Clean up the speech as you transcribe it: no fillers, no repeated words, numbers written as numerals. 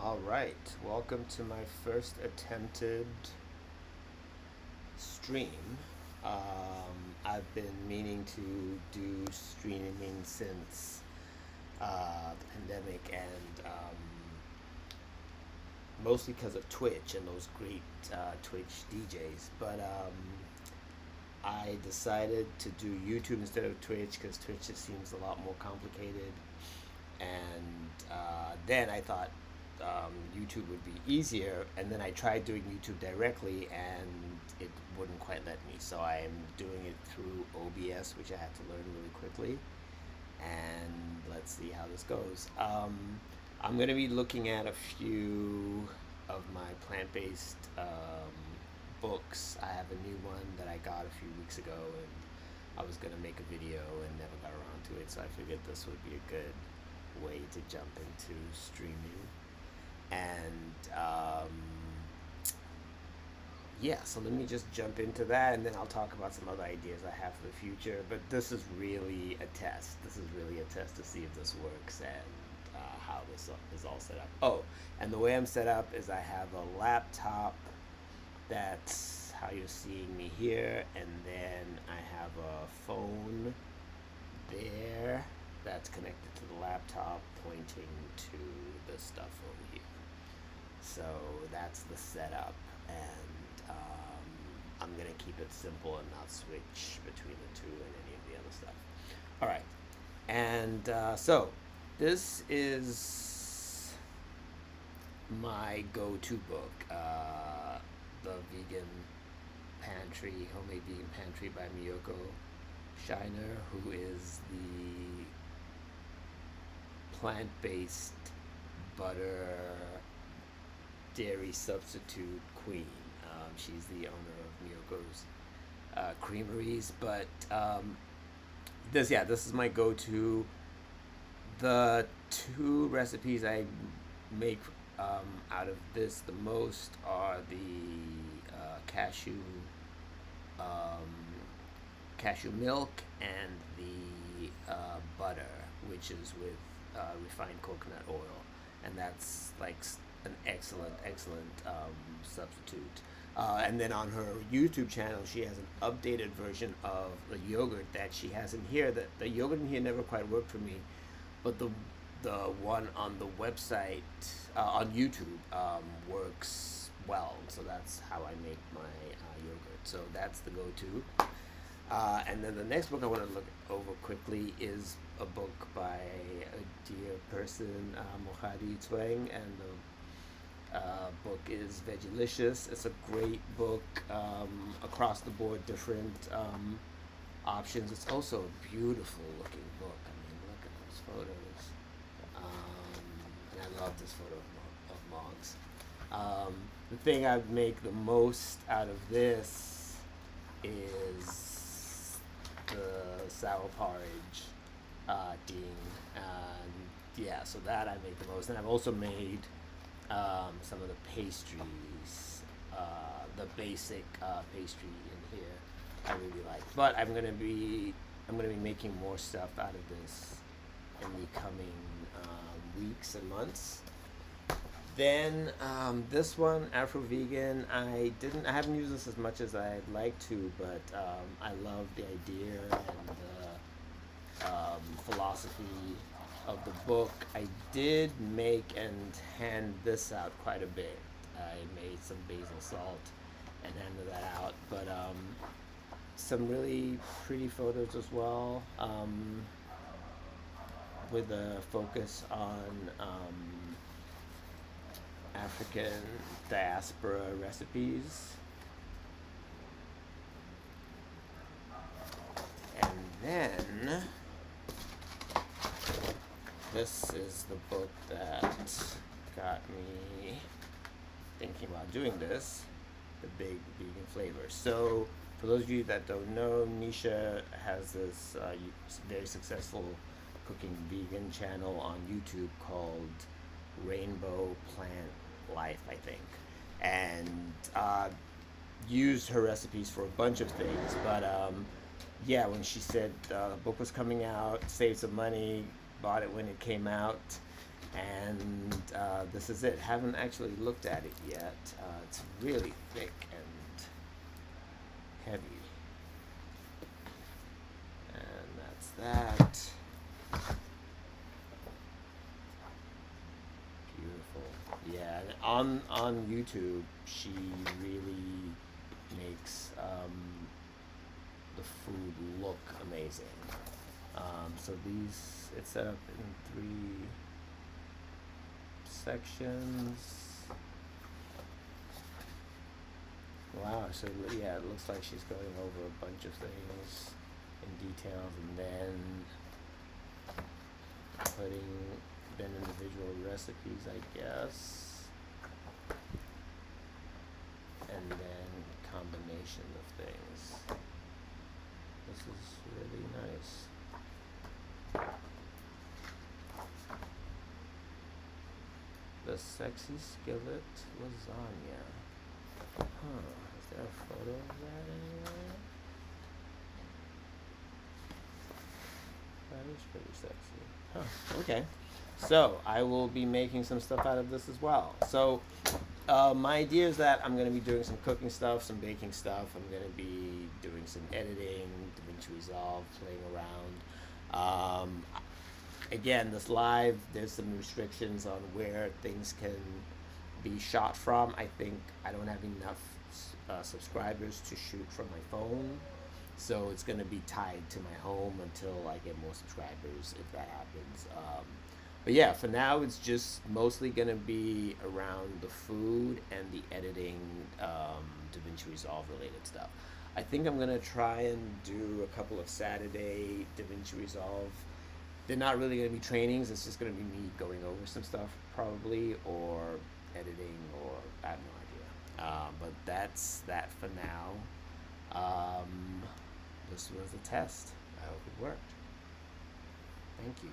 All right, welcome to my first attempted stream. I've been meaning to do streaming since the pandemic, and mostly because of Twitch and those great Twitch DJs. But I decided to do YouTube instead of Twitch because Twitch just seems a lot more complicated. And then I thought YouTube would be easier, and then I tried doing YouTube directly, and it wouldn't quite let me. So I'm doing it through OBS, which I had to learn really quickly. And let's see how this goes. I'm going to be looking at a few of my plant-based books. I have a new one that I got a few weeks ago, and I was going to make a video and never got around to it, so I figured this would be a good way to jump into streaming. And yeah, so let me just jump into that, and then I'll talk about some other ideas I have for the future. But this is really a test. This is really a test to see if this works and how this is all set up. Oh, and the way I'm set up is I have a laptop. That's how you're seeing me here, and then I have a phone there that's connected to the laptop pointing to the stuff over here. So that's the setup, and I'm gonna keep it simple and not switch between the two and any of the other stuff. All right, and so this is my go-to book, the Vegan Pantry, Homemade Vegan Pantry by Miyoko Schinner, who is the plant-based butter dairy substitute queen. She's the owner of Miyoko's creameries, but this is my go-to. The two recipes I make out of this the most are the cashew milk and the butter, which is with refined coconut oil, and that's like an excellent substitute. And then on her YouTube channel, she has an updated version of the yogurt that she has in here. That the yogurt in here never quite worked for me, but the one on the website on YouTube works well. So that's how I make my yogurt. So that's the go-to. And then the next book I want to look over quickly is a book by a dear person, Mokgadi Itweng, and the book is Veggielicious. It's a great book, across the board, different options. It's also a beautiful looking book. I mean, look at those photos. And I love this photo of Moggs. The thing I make the most out of this is the sour porridge ding, and yeah, so that I make the most. And I've also made some of the pastries, the basic pastry in here I really like. But I'm gonna be making more stuff out of this in the coming weeks and months. Then this one, Afro-Vegan, I haven't used this as much as I'd like to, but I love the idea and the philosophy of the book. I did make and hand this out quite a bit. I made some basil salt and handed that out, but some really pretty photos as well, with a focus on African diaspora recipes. And then this is the book that got me thinking about doing this, the Big Vegan Flavor. So for those of you that don't know, Nisha has this very successful cooking vegan channel on YouTube called Rainbow Plant Life, I think, and used her recipes for a bunch of things. But yeah, when she said the book was coming out, saved some money, bought it when it came out, and this is it. Haven't actually looked at it yet. It's really thick and heavy. And that's that. Beautiful. Yeah, and on YouTube, she really makes the food look amazing. So it's set up in 3 sections. Wow, so yeah, it looks like she's going over a bunch of things in details and then putting then individual recipes, I guess, and then combination of things. This is really nice. The sexy skillet lasagna. Huh, is there a photo of that anywhere? That is pretty sexy. Huh, okay. So, I will be making some stuff out of this as well. So, my idea is that I'm going to be doing some cooking stuff, some baking stuff. I'm going to be doing some editing, DaVinci Resolve, playing around. Again, this live, there's some restrictions on where things can be shot from. I think I don't have enough subscribers to shoot from my phone, so it's going to be tied to my home until I get more subscribers, if that happens. But yeah, for now, it's just mostly going to be around the food and the editing, DaVinci Resolve related stuff. I think I'm going to try and do a couple of Saturday DaVinci Resolve. They're not really going to be trainings. It's just going to be me going over some stuff, probably, or editing, or I have no idea. But that's that for now. This was a test. I hope it worked. Thank you.